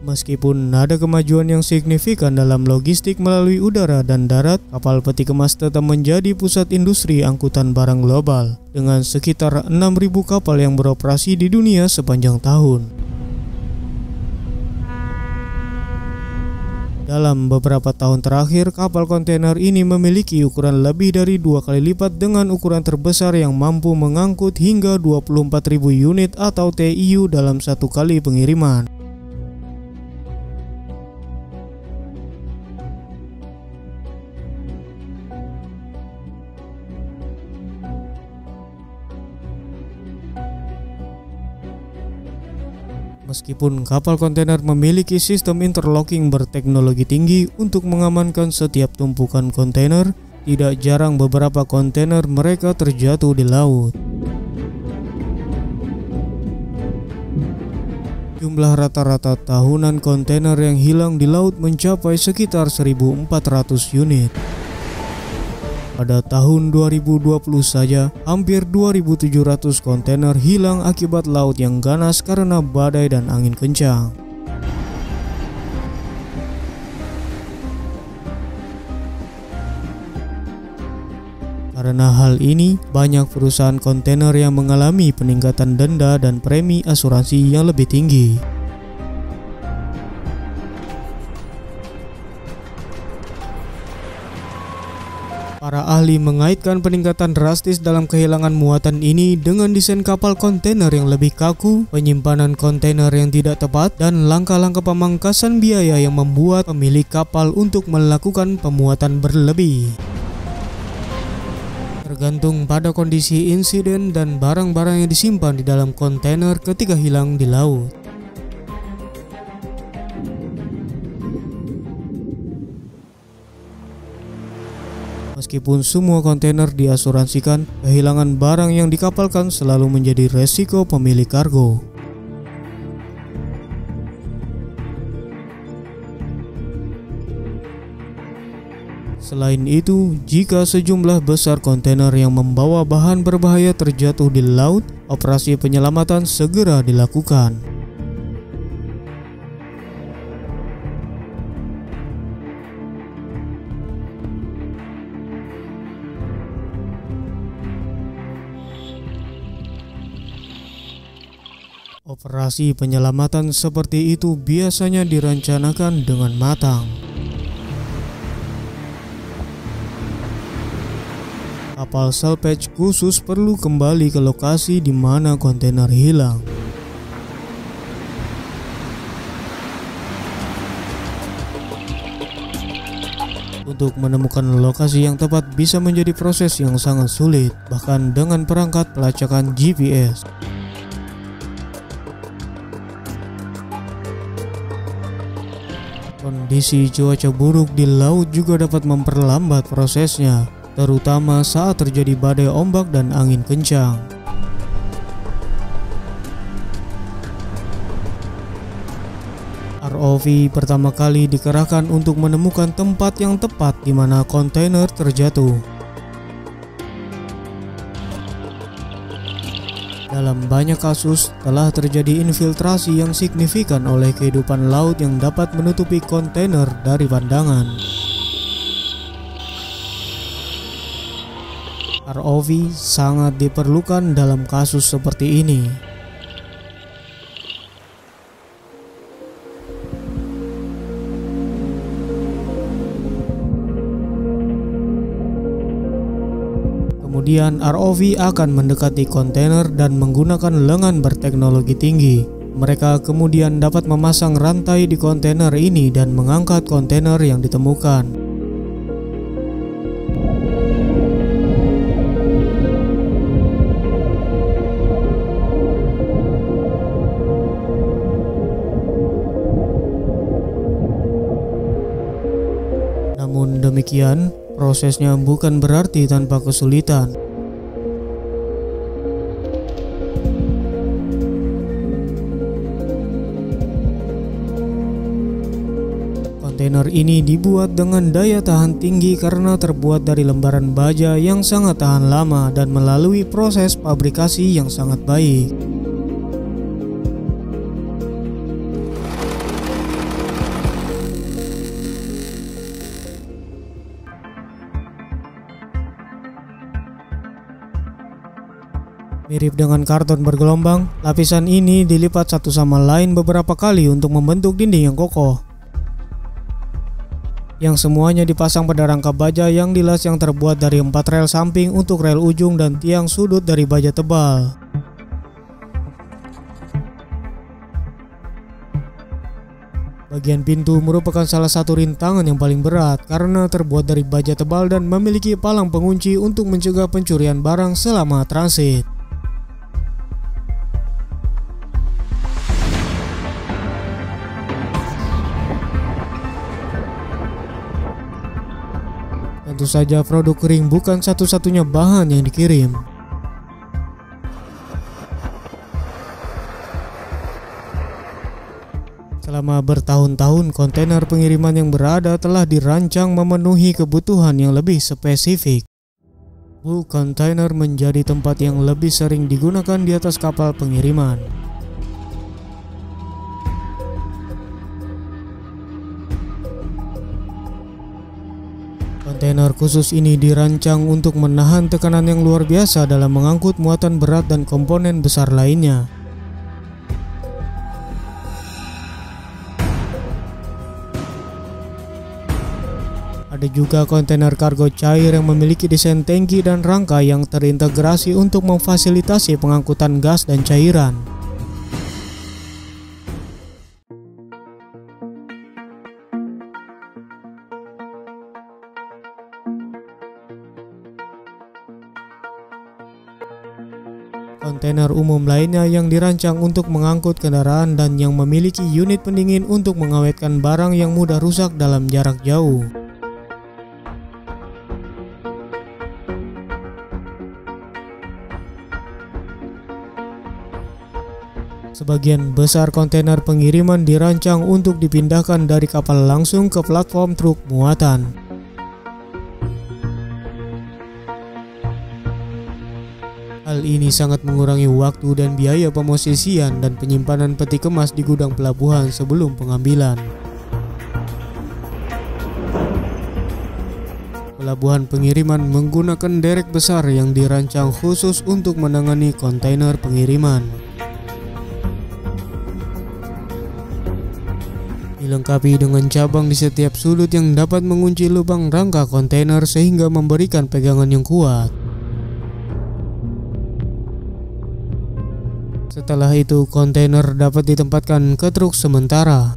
Meskipun ada kemajuan yang signifikan dalam logistik melalui udara dan darat, kapal peti kemas tetap menjadi pusat industri angkutan barang global, dengan sekitar 6.000 kapal yang beroperasi di dunia sepanjang tahun. Dalam beberapa tahun terakhir, kapal kontainer ini memiliki ukuran lebih dari 2 kali lipat dengan ukuran terbesar yang mampu mengangkut hingga 24.000 unit atau TEU dalam satu kali pengiriman. Meskipun kapal kontainer memiliki sistem interlocking berteknologi tinggi untuk mengamankan setiap tumpukan kontainer, tidak jarang beberapa kontainer mereka terjatuh di laut. Jumlah rata-rata tahunan kontainer yang hilang di laut mencapai sekitar 1.400 unit. Pada tahun 2020 saja, hampir 2.700 kontainer hilang akibat laut yang ganas karena badai dan angin kencang. Karena hal ini, banyak perusahaan kontainer yang mengalami peningkatan denda dan premi asuransi yang lebih tinggi. Para ahli mengaitkan peningkatan drastis dalam kehilangan muatan ini dengan desain kapal kontainer yang lebih kaku, penyimpanan kontainer yang tidak tepat, dan langkah-langkah pemangkasan biaya yang membuat pemilik kapal untuk melakukan pemuatan berlebih. Tergantung pada kondisi insiden dan barang-barang yang disimpan di dalam kontainer ketika hilang di laut. Meskipun semua kontainer diasuransikan, kehilangan barang yang dikapalkan selalu menjadi resiko pemilik kargo. Selain itu, jika sejumlah besar kontainer yang membawa bahan berbahaya terjatuh di laut, operasi penyelamatan segera dilakukan. Operasi penyelamatan seperti itu biasanya direncanakan dengan matang. Kapal salvage khusus perlu kembali ke lokasi di mana kontainer hilang. Untuk menemukan lokasi yang tepat bisa menjadi proses yang sangat sulit, bahkan dengan perangkat pelacakan GPS. Kondisi cuaca buruk di laut juga dapat memperlambat prosesnya, terutama saat terjadi badai ombak dan angin kencang. ROV pertama kali dikerahkan untuk menemukan tempat yang tepat di mana kontainer terjatuh. Dalam banyak kasus, telah terjadi infiltrasi yang signifikan oleh kehidupan laut yang dapat menutupi kontainer dari pandangan. ROV sangat diperlukan dalam kasus seperti ini. Kemudian ROV akan mendekati kontainer dan menggunakan lengan berteknologi tinggi. Mereka kemudian dapat memasang rantai di kontainer ini dan mengangkat kontainer yang ditemukan. Namun demikian, prosesnya bukan berarti tanpa kesulitan. Kontainer ini dibuat dengan daya tahan tinggi karena terbuat dari lembaran baja yang sangat tahan lama dan melalui proses fabrikasi yang sangat baik. Mirip dengan karton bergelombang, lapisan ini dilipat satu sama lain beberapa kali untuk membentuk dinding yang kokoh. Yang semuanya dipasang pada rangka baja yang dilas yang terbuat dari 4 rel samping untuk rel ujung dan tiang sudut dari baja tebal. Bagian pintu merupakan salah satu rintangan yang paling berat karena terbuat dari baja tebal dan memiliki palang pengunci untuk mencegah pencurian barang selama transit. Tentu saja produk kering bukan satu-satunya bahan yang dikirim. Selama bertahun-tahun, kontainer pengiriman yang berada telah dirancang memenuhi kebutuhan yang lebih spesifik. Bulk container menjadi tempat yang lebih sering digunakan di atas kapal pengiriman. Kontainer khusus ini dirancang untuk menahan tekanan yang luar biasa dalam mengangkut muatan berat dan komponen besar lainnya. Ada juga kontainer kargo cair yang memiliki desain tangki dan rangka yang terintegrasi untuk memfasilitasi pengangkutan gas dan cairan. Kontainer umum lainnya yang dirancang untuk mengangkut kendaraan dan yang memiliki unit pendingin untuk mengawetkan barang yang mudah rusak dalam jarak jauh. Sebagian besar kontainer pengiriman dirancang untuk dipindahkan dari kapal langsung ke platform truk muatan. Hal ini sangat mengurangi waktu dan biaya pemosisian dan penyimpanan peti kemas di gudang pelabuhan sebelum pengambilan. Pelabuhan pengiriman menggunakan derek besar yang dirancang khusus untuk menangani kontainer pengiriman. Dilengkapi dengan cabang di setiap sudut yang dapat mengunci lubang rangka kontainer sehingga memberikan pegangan yang kuat. Setelah itu, kontainer dapat ditempatkan ke truk sementara.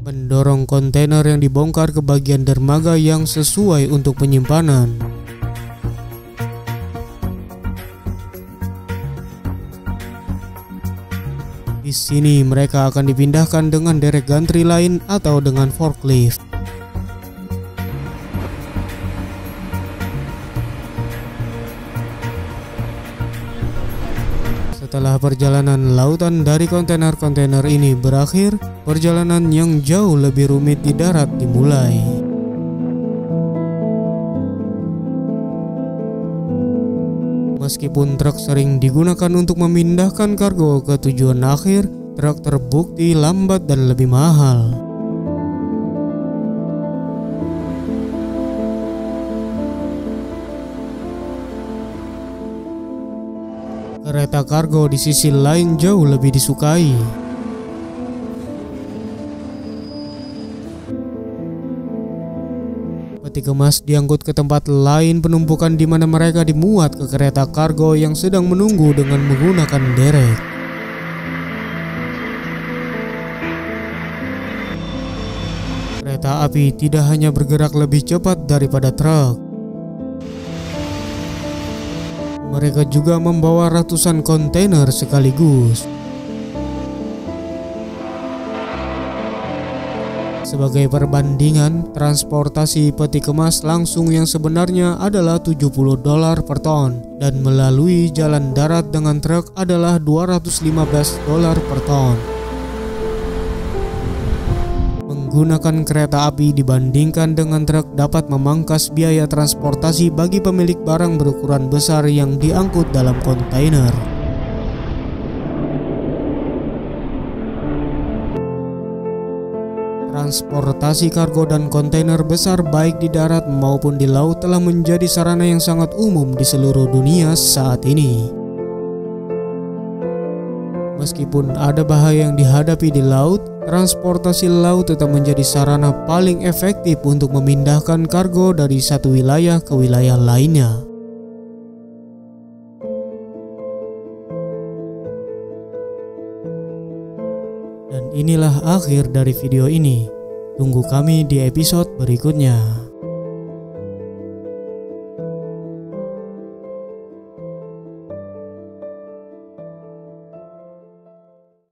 Mendorong kontainer yang dibongkar ke bagian dermaga yang sesuai untuk penyimpanan. Di sini mereka akan dipindahkan dengan derek gantri lain atau dengan forklift. Setelah perjalanan lautan dari kontainer-kontainer ini berakhir, perjalanan yang jauh lebih rumit di darat dimulai. Meskipun truk sering digunakan untuk memindahkan kargo ke tujuan akhir, truk terbukti lambat dan lebih mahal. Kereta kargo di sisi lain jauh lebih disukai. Peti kemas diangkut ke tempat lain penumpukan di mana mereka dimuat ke kereta kargo yang sedang menunggu dengan menggunakan derek. Kereta api tidak hanya bergerak lebih cepat daripada truk. Mereka juga membawa ratusan kontainer sekaligus. Sebagai perbandingan, transportasi peti kemas langsung yang sebenarnya adalah $70 per ton dan melalui jalan darat dengan truk adalah $215 per ton. Menggunakan kereta api dibandingkan dengan truk dapat memangkas biaya transportasi bagi pemilik barang berukuran besar yang diangkut dalam kontainer. Transportasi kargo dan kontainer besar baik di darat maupun di laut telah menjadi sarana yang sangat umum di seluruh dunia saat ini. Meskipun ada bahaya yang dihadapi di laut, transportasi laut tetap menjadi sarana paling efektif untuk memindahkan kargo dari satu wilayah ke wilayah lainnya. Dan inilah akhir dari video ini. Tunggu kami di episode berikutnya.